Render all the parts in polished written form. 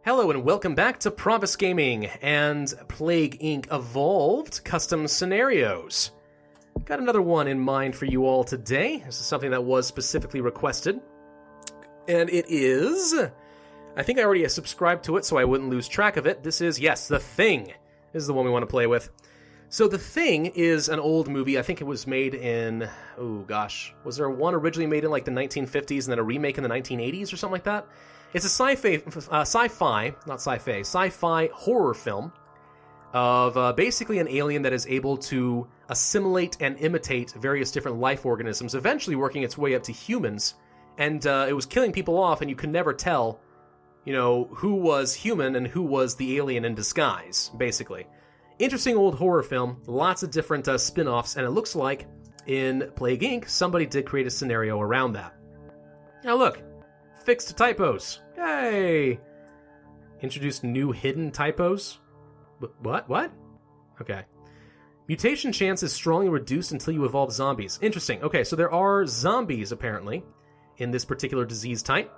Hello and welcome back to Provis Gaming and Plague Inc. Evolved Custom Scenarios. Got another one in mind for you all today. This is something that was specifically requested. And it is... I think I already subscribed to it so I wouldn't lose track of it. This is, yes, The Thing. This is the one we want to play with. So The Thing is an old movie. I think it was made in... Oh, gosh. Was there one originally made in like the 1950s and then a remake in the 1980s or something like that? It's a sci-fi horror film of basically an alien that is able to assimilate and imitate various different life organisms, eventually working its way up to humans. And it was killing people off, and you could never tell, you know, who was human and who was the alien in disguise, basically. Interesting old horror film, lots of different spin-offs, and it looks like in Plague Inc. somebody did create a scenario around that. Now look. Fixed typos. Yay! Introduced new hidden typos. What? Okay. Mutation chance is strongly reduced until you evolve zombies. Interesting. Okay, so there are zombies, apparently, in this particular disease type.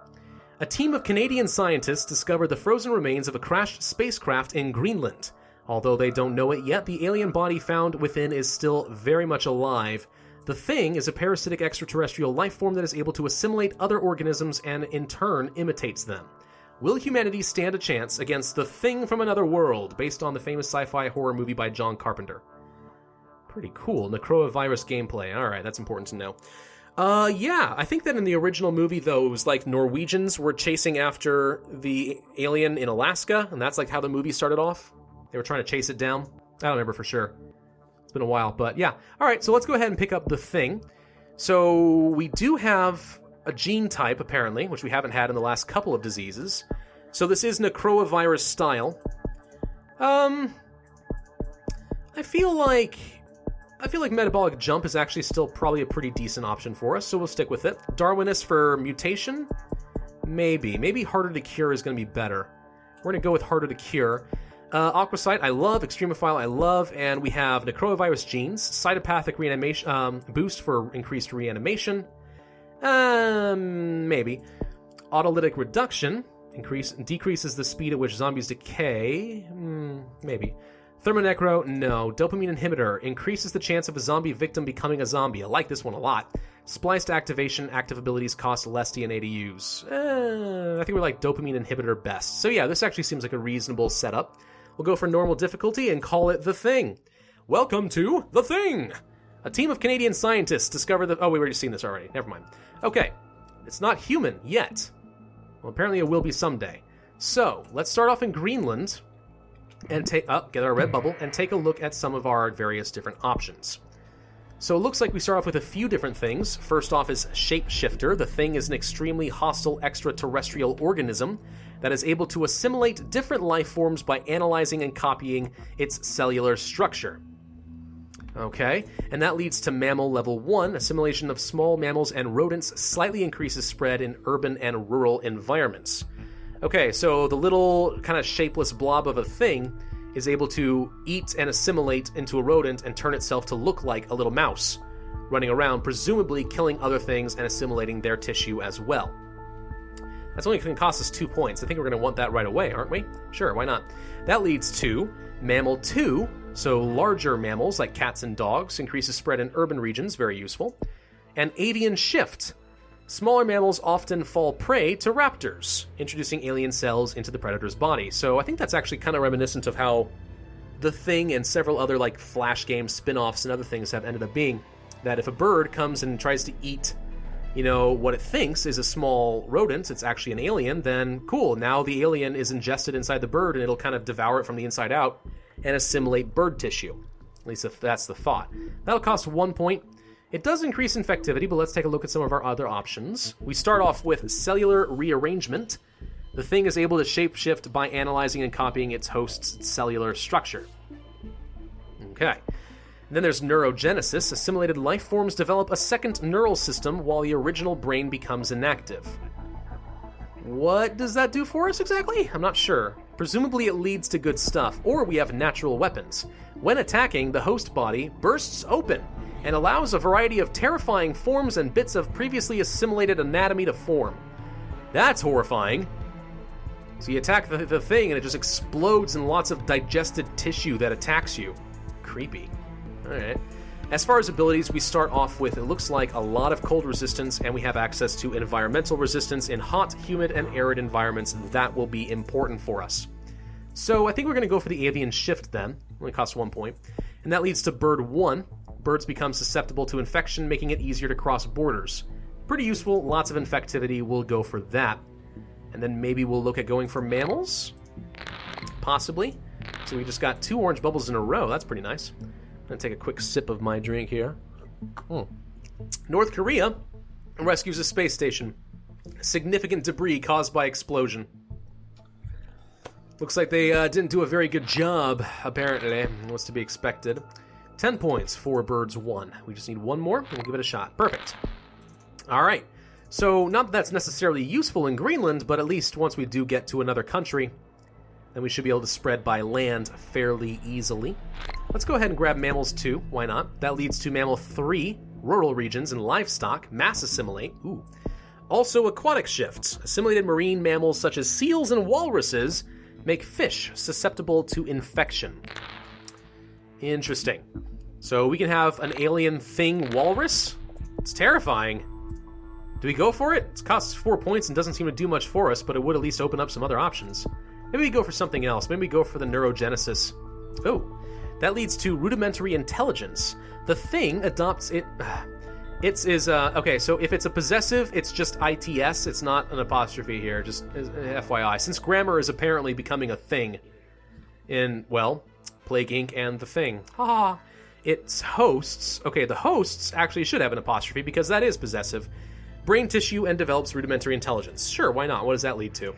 A team of Canadian scientists discovered the frozen remains of a crashed spacecraft in Greenland. Although they don't know it yet, the alien body found within is still very much alive. The Thing is a parasitic extraterrestrial life form that is able to assimilate other organisms and, in turn, imitates them. Will humanity stand a chance against the Thing from Another World, based on the famous sci-fi horror movie by John Carpenter? Pretty cool. Necrovirus gameplay. Alright, that's important to know. Yeah, I think that in the original movie, though, it was like Norwegians were chasing after the alien in Alaska, and that's like how the movie started off. They were trying to chase it down. I don't remember for sure. It's been a while, but yeah. All right, so let's go ahead and pick up The Thing. So we do have a gene type, apparently, which we haven't had in the last couple of diseases. So this is Necrovirus style. I feel like Metabolic Jump is actually still probably a pretty decent option for us, so we'll stick with it. Darwinist for mutation? Maybe Harder to Cure is going to be better. We're going to go with Harder to Cure. Aquasite, I love. Extremophile, I love. And we have Necrovirus genes. Cytopathic reanimation, boost for increased reanimation. Maybe. Autolytic reduction, decreases the speed at which zombies decay. Maybe. Thermonecro, no. Dopamine inhibitor, increases the chance of a zombie victim becoming a zombie. I like this one a lot. Spliced activation, active abilities cost less DNA to use. I think we like dopamine inhibitor best. So yeah, this actually seems like a reasonable setup. We'll go for normal difficulty and call it The Thing. Welcome to The Thing! A team of Canadian scientists discovered that... Oh, we've already seen this already. Never mind. Okay. It's not human yet. Well, apparently it will be someday. So, let's start off in Greenland and get our red bubble and take a look at some of our various different options. So it looks like we start off with a few different things. First off is Shapeshifter. The Thing is an extremely hostile extraterrestrial organism that is able to assimilate different life forms by analyzing and copying its cellular structure. Okay, and that leads to Mammal Level 1. Assimilation of small mammals and rodents slightly increases spread in urban and rural environments. Okay, so the little kind of shapeless blob of a thing is able to eat and assimilate into a rodent and turn itself to look like a little mouse, running around, presumably killing other things and assimilating their tissue as well. That's only going to cost us 2 points. I think we're going to want that right away, aren't we? Sure, why not? That leads to Mammal 2, so larger mammals like cats and dogs, increases spread in urban regions, very useful. And Avian Shift. Smaller mammals often fall prey to raptors, introducing alien cells into the predator's body. So I think that's actually kind of reminiscent of how The Thing and several other like Flash game spin-offs and other things have ended up being. That if a bird comes and tries to eat, you know, what it thinks is a small rodent, it's actually an alien, then cool, now the alien is ingested inside the bird and it'll kind of devour it from the inside out and assimilate bird tissue. At least if that's the thought. That'll cost 1 point. It does increase infectivity, but let's take a look at some of our other options. We start off with Cellular Rearrangement. The Thing is able to shapeshift by analyzing and copying its host's cellular structure. Okay. Then there's Neurogenesis. Assimilated life forms develop a second neural system while the original brain becomes inactive. What does that do for us exactly? I'm not sure. Presumably it leads to good stuff, or we have natural weapons. When attacking, the host body bursts open and allows a variety of terrifying forms and bits of previously assimilated anatomy to form. That's horrifying. So you attack the thing and it just explodes in lots of digested tissue that attacks you. Creepy. Alright. As far as abilities, we start off with, it looks like, a lot of cold resistance, and we have access to environmental resistance in hot, humid, and arid environments. That will be important for us. So I think we're going to go for the Avian Shift then. Only costs 1 point. And that leads to Bird 1. Birds become susceptible to infection, making it easier to cross borders. Pretty useful, lots of infectivity. We'll go for that. And then maybe we'll look at going for mammals? Possibly. So we just got 2 orange bubbles in a row. That's pretty nice. I'm going to take a quick sip of my drink here. North Korea rescues a space station. Significant debris caused by explosion. Looks like they didn't do a very good job, apparently. What's to be expected. 10 points for Birds 1. We just need 1 more, and we'll give it a shot. Perfect. All right. So, not that that's necessarily useful in Greenland, but at least once we do get to another country, then we should be able to spread by land fairly easily. Let's go ahead and grab mammals 2. Why not? That leads to mammal 3, rural regions and livestock, mass assimilate. Ooh. Also, aquatic shifts. Assimilated marine mammals such as seals and walruses make fish susceptible to infection. Interesting. So we can have an alien thing walrus? It's terrifying. Do we go for it? It costs 4 points and doesn't seem to do much for us, but it would at least open up some other options. Maybe we go for something else. Maybe we go for the neurogenesis. Oh, that leads to rudimentary intelligence. The thing adopts it... okay, so if it's a possessive, it's just ITS. It's not an apostrophe here, just FYI. Since grammar is apparently becoming a thing in, well, Plague Inc. and The Thing. Ha! Its hosts... Okay, the hosts actually should have an apostrophe because that is possessive. Brain tissue and develops rudimentary intelligence. Sure, why not? What does that lead to?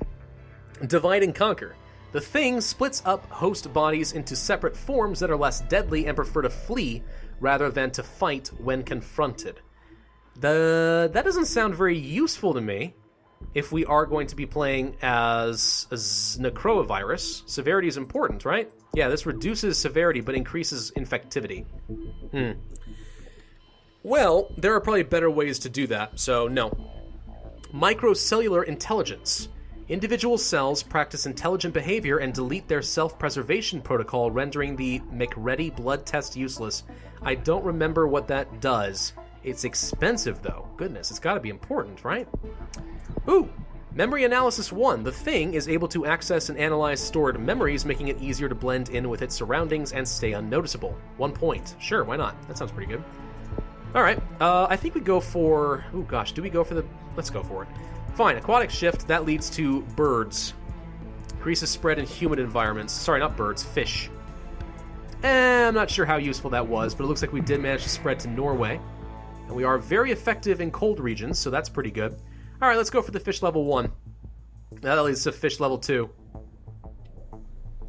Divide and conquer. The thing splits up host bodies into separate forms that are less deadly and prefer to flee rather than to fight when confronted. That doesn't sound very useful to me if we are going to be playing as Necrovirus. Severity is important, right? Yeah, this reduces severity but increases infectivity. Well, there are probably better ways to do that, so no. Microcellular intelligence. Individual cells practice intelligent behavior and delete their self-preservation protocol, rendering the McReady blood test useless. I don't remember what that does. It's expensive, though. Goodness, it's got to be important, right? Ooh! Memory Analysis 1. The thing is able to access and analyze stored memories, making it easier to blend in with its surroundings and stay unnoticeable. 1 point. Sure, why not? That sounds pretty good. Alright, I think we go for... Oh gosh, do we go for the... Let's go for it. Fine, aquatic shift, that leads to birds. Increases spread in humid environments. Sorry, not birds, fish. I'm not sure how useful that was, but it looks like we did manage to spread to Norway. And we are very effective in cold regions, so that's pretty good. Alright, let's go for the fish level 1. That leads to fish level 2.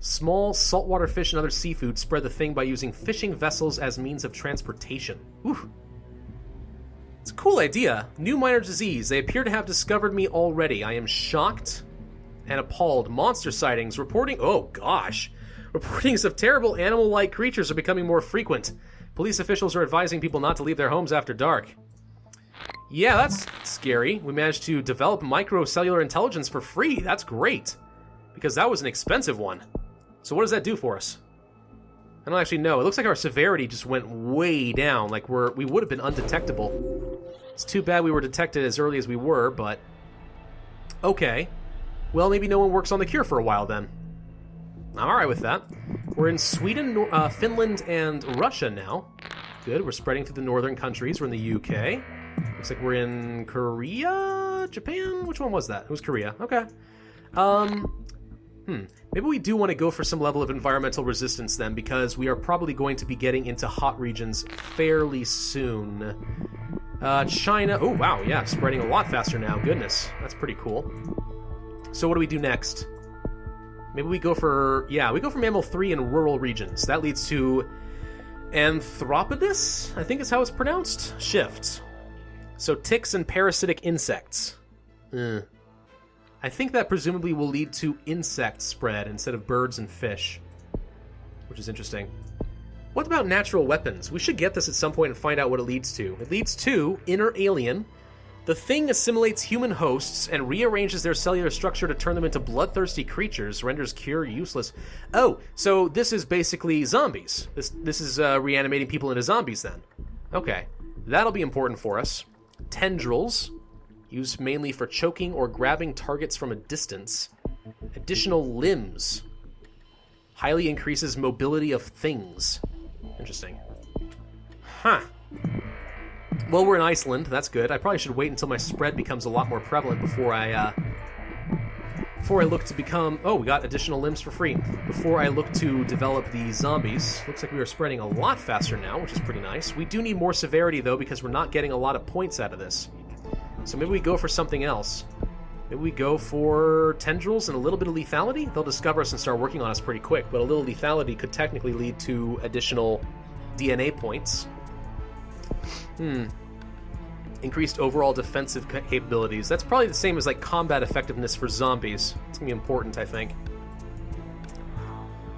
Small saltwater fish and other seafood spread the thing by using fishing vessels as means of transportation. Ooh. It's a cool idea. New minor disease. They appear to have discovered me already. I am shocked and appalled. Monster sightings. Reporting... Oh, gosh. Reportings of terrible animal-like creatures are becoming more frequent. Police officials are advising people not to leave their homes after dark. Yeah, that's scary. We managed to develop microcellular intelligence for free. That's great. Because that was an expensive one. So what does that do for us? I don't actually know. It looks like our severity just went way down. Like we would have been undetectable. It's too bad we were detected as early as we were, but... Okay. Well, maybe no one works on the cure for a while then. I'm alright with that. We're in Sweden, Finland, and Russia now. Good, we're spreading through the northern countries. We're in the UK. Looks like we're in Korea? Japan? Which one was that? It was Korea. Okay. Maybe we do want to go for some level of environmental resistance then, because we are probably going to be getting into hot regions fairly soon. China. Oh, wow, yeah, spreading a lot faster now. Goodness, that's pretty cool. So what do we do next? Maybe we go for... Yeah, we go for Mammal 3 in rural regions. That leads to Anthropodus, I think is how it's pronounced. Shift. So ticks and parasitic insects. I think that presumably will lead to insect spread instead of birds and fish, which is interesting. What about natural weapons? We should get this at some point and find out what it leads to. It leads to inner alien. The thing assimilates human hosts and rearranges their cellular structure to turn them into bloodthirsty creatures, renders cure useless. Oh, so this is basically zombies. This is reanimating people into zombies then. Okay, that'll be important for us. Tendrils, used mainly for choking or grabbing targets from a distance. Additional limbs. Highly increases mobility of things. Interesting. Huh. Well, we're in Iceland. That's good. I probably should wait until my spread becomes a lot more prevalent before I look to become... Oh, we got additional limbs for free. Before I look to develop the zombies. Looks like we are spreading a lot faster now, which is pretty nice. We do need more severity, though, because we're not getting a lot of points out of this. So maybe we go for something else. Maybe we go for tendrils and a little bit of lethality? They'll discover us and start working on us pretty quick, but a little lethality could technically lead to additional DNA points. Increased overall defensive capabilities. That's probably the same as like combat effectiveness for zombies. It's gonna be important, I think.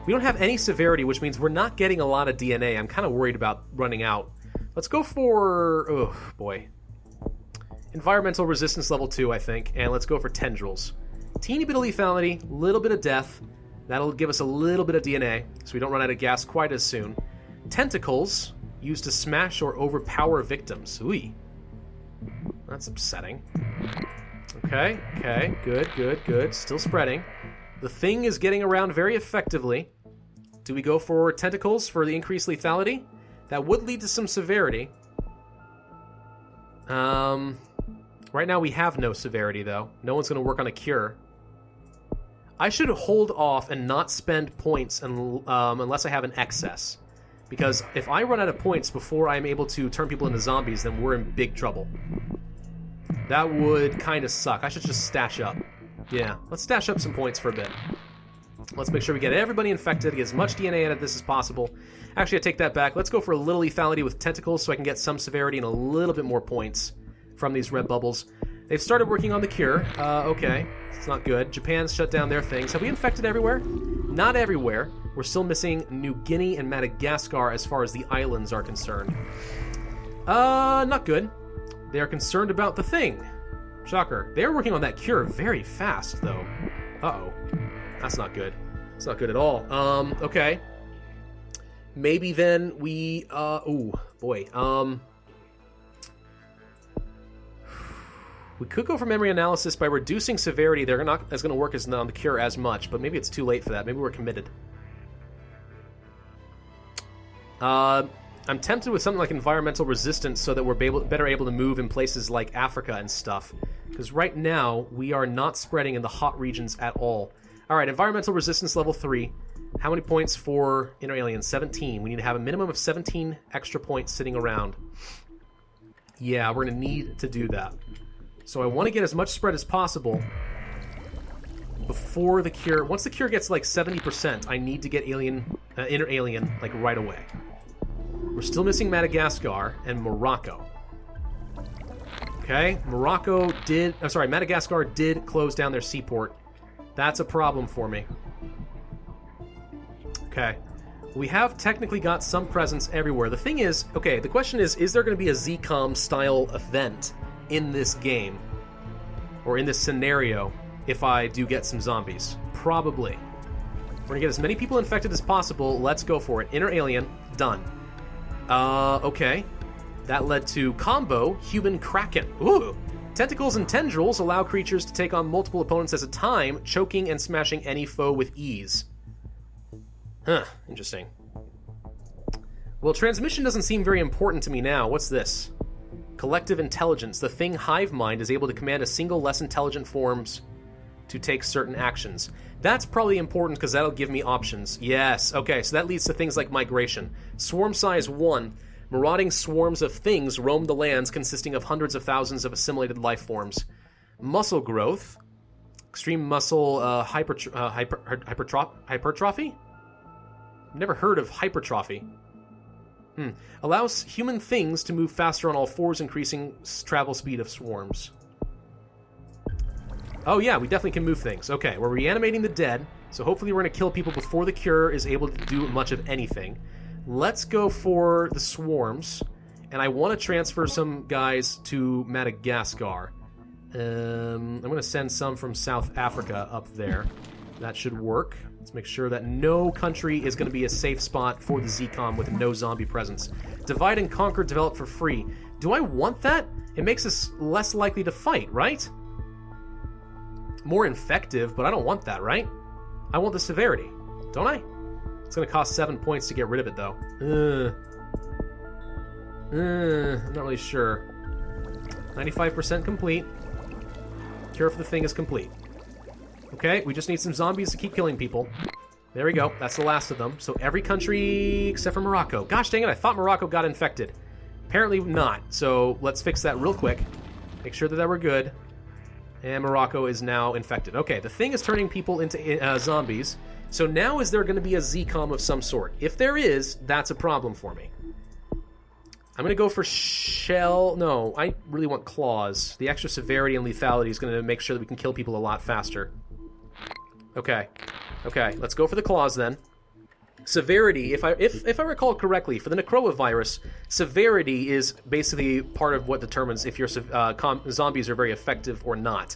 We don't have any severity, which means we're not getting a lot of DNA. I'm kind of worried about running out. Let's go for... Oh, boy. Environmental resistance level 2, I think. And let's go for tendrils. Teeny bit of lethality, little bit of death. That'll give us a little bit of DNA, so we don't run out of gas quite as soon. Tentacles, used to smash or overpower victims. Ooh. That's upsetting. Okay, good. Still spreading. The thing is getting around very effectively. Do we go for tentacles for the increased lethality? That would lead to some severity. Right now we have no severity, though. No one's going to work on a cure. I should hold off and not spend points unless I have an excess. Because if I run out of points before I'm able to turn people into zombies, then we're in big trouble. That would kind of suck. I should just stash up. Yeah, let's stash up some points for a bit. Let's make sure we get everybody infected, get as much DNA out of this as possible. Actually, I take that back. Let's go for a little lethality with tentacles so I can get some severity and a little bit more points from these red bubbles. They've started working on the cure. Okay, it's not good. Japan's shut down their things. Have we infected everywhere? Not everywhere. We're still missing New Guinea and Madagascar as far as the islands are concerned. Not good. They are concerned about the thing. Shocker. They're working on that cure very fast, though. Uh-oh. That's not good. It's not good at all. Okay. Maybe then we, ooh, boy. We could go for memory analysis by reducing severity. They're not as going to work as on the cure as much, but maybe it's too late for that. Maybe we're committed. I'm tempted with something like environmental resistance so that we're better able to move in places like Africa and stuff. Because right now, we are not spreading in the hot regions at all. Alright, environmental resistance level 3. How many points for Inner Alien? 17. We need to have a minimum of 17 extra points sitting around. Yeah, we're going to need to do that. So I want to get as much spread as possible before the cure. Once the cure gets like 70%, I need to get Inner Alien like right away. We're still missing Madagascar and Morocco. Okay, Madagascar did close down their seaport. That's a problem for me. Okay. We have technically got some presence everywhere. The thing is, okay, the question is there going to be a ZCOM style event in this game? Or in this scenario if I do get some zombies? Probably. We're going to get as many people infected as possible. Let's go for it. Inner Alien, done. Okay. That led to combo Human Kraken. Ooh! Tentacles and tendrils allow creatures to take on multiple opponents at a time, choking and smashing any foe with ease. Huh, interesting. Well, transmission doesn't seem very important to me now. What's this? Collective intelligence. The thing Hive Mind is able to command a single less intelligent forms to take certain actions. That's probably important because that'll give me options. Yes, okay, so that leads to things like migration. Swarm size 1. Marauding swarms of things roam the lands consisting of hundreds of thousands of assimilated life forms. Muscle growth. Extreme muscle hypertrophy? Never heard of hypertrophy. Allows human things to move faster on all fours, increasing travel speed of swarms. Oh yeah, we definitely can move things. Okay, we're reanimating the dead, so hopefully we're going to kill people before the cure is able to do much of anything. Let's go for the swarms. And I want to transfer some guys to Madagascar. I'm going to send some from South Africa up there. That should work. Let's make sure that no country is going to be a safe spot for the ZCOM with no zombie presence. Divide and conquer, develop for free. Do I want that? It makes us less likely to fight, right? More effective, but I don't want that, right? I want the severity, don't I? It's going to cost 7 points to get rid of it, though. I'm not really sure. 95% complete. Cure for the thing is complete. Okay, we just need some zombies to keep killing people. There we go. That's the last of them. So every country except for Morocco. Gosh dang it, I thought Morocco got infected. Apparently not. So let's fix that real quick. Make sure that we're good. And Morocco is now infected. Okay, the thing is turning people into zombies. So now is there going to be a ZCOM of some sort? If there is, that's a problem for me. I'm going to go for shell. No, I really want claws. The extra severity and lethality is going to make sure that we can kill people a lot faster. Okay. Okay, let's go for the claws then. Severity, if I recall correctly, for the Necroa virus, severity is basically part of what determines if your zombies are very effective or not.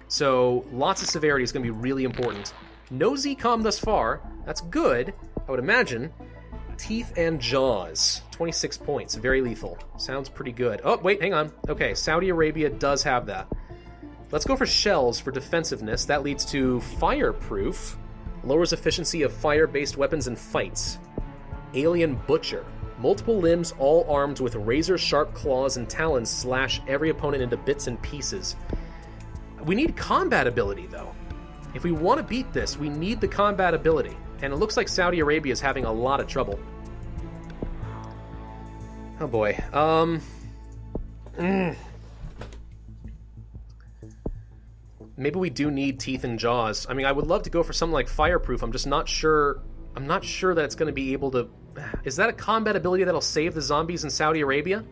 So lots of severity is going to be really important. No ZCOM thus far. That's good, I would imagine. Teeth and jaws. 26 points. Very lethal. Sounds pretty good. Oh, wait, hang on. Okay, Saudi Arabia does have that. Let's go for shells for defensive-ness. That leads to fireproof. Lowers efficiency of fire-based weapons in fights. Alien Butcher. Multiple limbs, all armed with razor-sharp claws and talons, slash every opponent into bits and pieces. We need combat ability, though. If we want to beat this, we need the combat ability. And it looks like Saudi Arabia is having a lot of trouble. Oh boy. Maybe we do need teeth and jaws. I mean, I would love to go for something like fireproof. I'm just not sure. I'm not sure that it's going to be able to... Is that a combat ability that'll save the zombies in Saudi Arabia?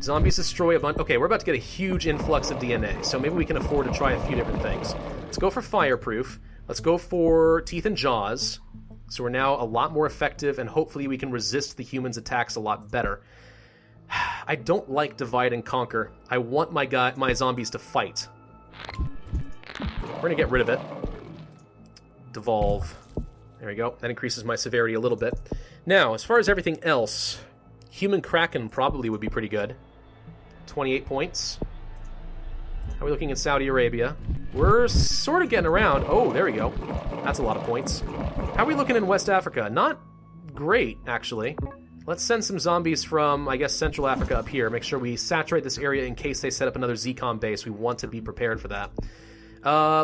Zombies destroy a bunch... Okay, we're about to get a huge influx of DNA, so maybe we can afford to try a few different things. Let's go for fireproof. Let's go for teeth and jaws. So we're now a lot more effective, and hopefully we can resist the humans' attacks a lot better. I don't like divide and conquer. I want my zombies to fight. We're going to get rid of it. Devolve. There we go. That increases my severity a little bit. Now, as far as everything else, Human Kraken probably would be pretty good. 28 points. How are we looking in Saudi Arabia? We're sort of getting around. Oh, there we go. That's a lot of points. How are we looking in West Africa? Not great, actually. Let's send some zombies from, I guess, Central Africa up here. Make sure we saturate this area in case they set up another ZCOM base. We want to be prepared for that.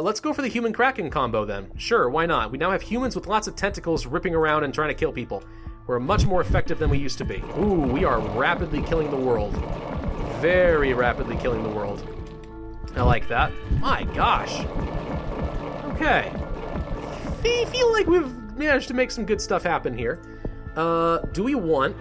Let's go for the Human Kraken combo then. Sure, why not? We now have humans with lots of tentacles ripping around and trying to kill people. We're much more effective than we used to be. Ooh, we are rapidly killing the world. Very rapidly killing the world. I like that. My gosh. Okay. I feel like we've managed to make some good stuff happen here. Do we want...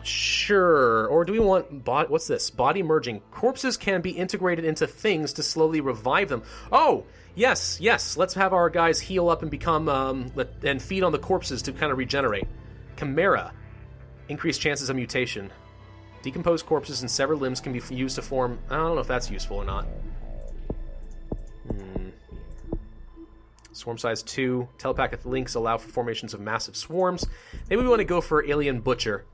Sure. Or do we want... What's this? Body merging. Corpses can be integrated into things to slowly revive them. Oh! Yes, yes. Let's have our guys heal up and become... and feed on the corpses to kind of regenerate. Chimera. Increased chances of mutation. Decomposed corpses and severed limbs can be used to form... I don't know if that's useful or not. Swarm size 2. Telepathic links allow for formations of massive swarms. Maybe we want to go for Alien Butcher.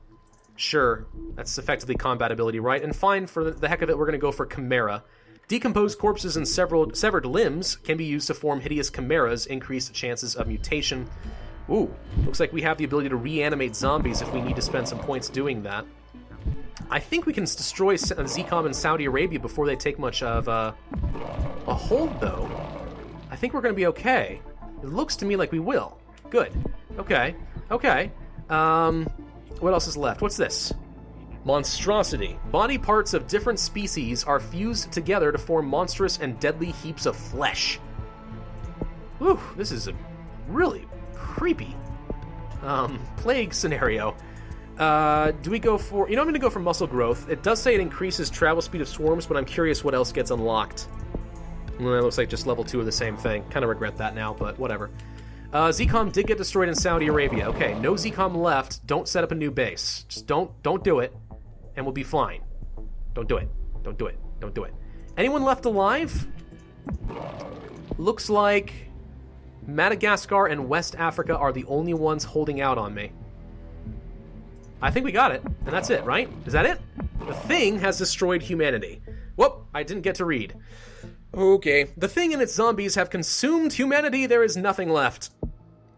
Sure. That's effectively combat ability, right? And fine, for the heck of it, we're going to go for Chimera. Decomposed corpses and severed limbs can be used to form hideous chimeras, increase chances of mutation. Ooh, looks like we have the ability to reanimate zombies if we need to spend some points doing that. I think we can destroy ZCOM in Saudi Arabia before they take much of a hold, though. I think we're going to be okay. It looks to me like we will. Good. Okay. Okay. What else is left? What's this? Monstrosity. Body parts of different species are fused together to form monstrous and deadly heaps of flesh. Whew, this is a really creepy plague scenario. Do we go for... You know, I'm going to go for muscle growth. It does say it increases travel speed of swarms, but I'm curious what else gets unlocked. Well, it looks like just level 2 of the same thing. Kind of regret that now, but whatever. ZCOM did get destroyed in Saudi Arabia. Okay, no ZCOM left. Don't set up a new base. Just don't do it, and we'll be fine. Don't do it. Don't do it. Don't do it. Anyone left alive? Looks like Madagascar and West Africa are the only ones holding out on me. I think we got it, and that's it, right? Is that it? The Thing has destroyed humanity. Whoop, I didn't get to read. Okay. The Thing and its zombies have consumed humanity. There is nothing left.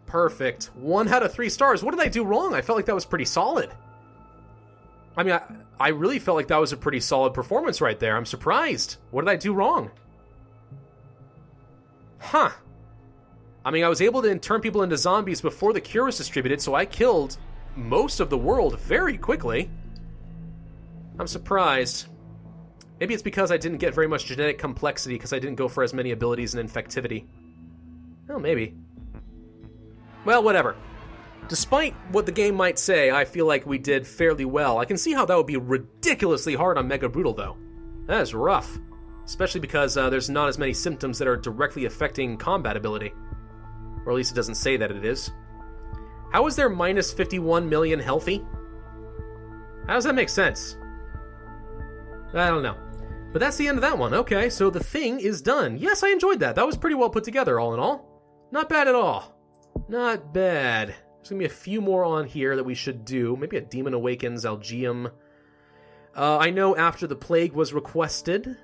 Perfect. 1 out of 3 stars. What did I do wrong? I felt like that was pretty solid. I mean, I really felt like that was a pretty solid performance right there. I'm surprised. What did I do wrong? Huh. I mean, I was able to turn people into zombies before the cure was distributed, so I killed most of the world very quickly. I'm surprised. Maybe it's because I didn't get very much genetic complexity because I didn't go for as many abilities and infectivity. Well, maybe. Well, whatever. Despite what the game might say, I feel like we did fairly well. I can see how that would be ridiculously hard on Mega Brutal, though. That is rough. Especially because there's not as many symptoms that are directly affecting combat ability. Or at least it doesn't say that it is. How is there minus 51 million healthy? How does that make sense? I don't know. But that's the end of that one. Okay, so The Thing is done. Yes, I enjoyed that. That was pretty well put together, all in all. Not bad at all. Not bad. There's going to be a few more on here that we should do. Maybe a Demon Awakens, Algium. I know After the Plague was requested. And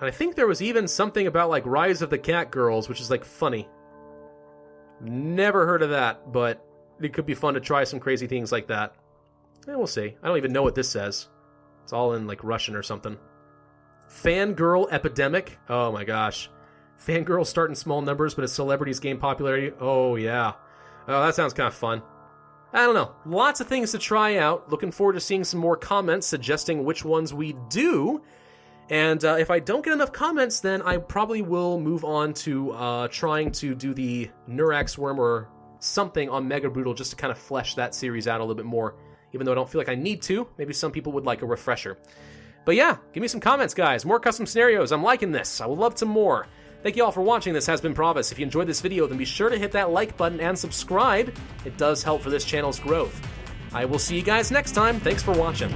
I think there was even something about, like, Rise of the Cat Girls, which is, like, funny. Never heard of that, but it could be fun to try some crazy things like that. And we'll see. I don't even know what this says. It's all in, like, Russian or something. Fangirl Epidemic. Oh, my gosh. Fangirls start in small numbers, but as celebrities gain popularity. Oh, yeah. Oh, that sounds kind of fun. I don't know. Lots of things to try out. Looking forward to seeing some more comments suggesting which ones we do. And if I don't get enough comments, then I probably will move on to trying to do the Neurax Worm or something on Mega Brutal just to kind of flesh that series out a little bit more. Even though I don't feel like I need to. Maybe some people would like a refresher. But yeah, give me some comments, guys. More custom scenarios. I'm liking this. I would love some more. Thank you all for watching. This has been Provis. If you enjoyed this video, then be sure to hit that like button and subscribe. It does help for this channel's growth. I will see you guys next time. Thanks for watching.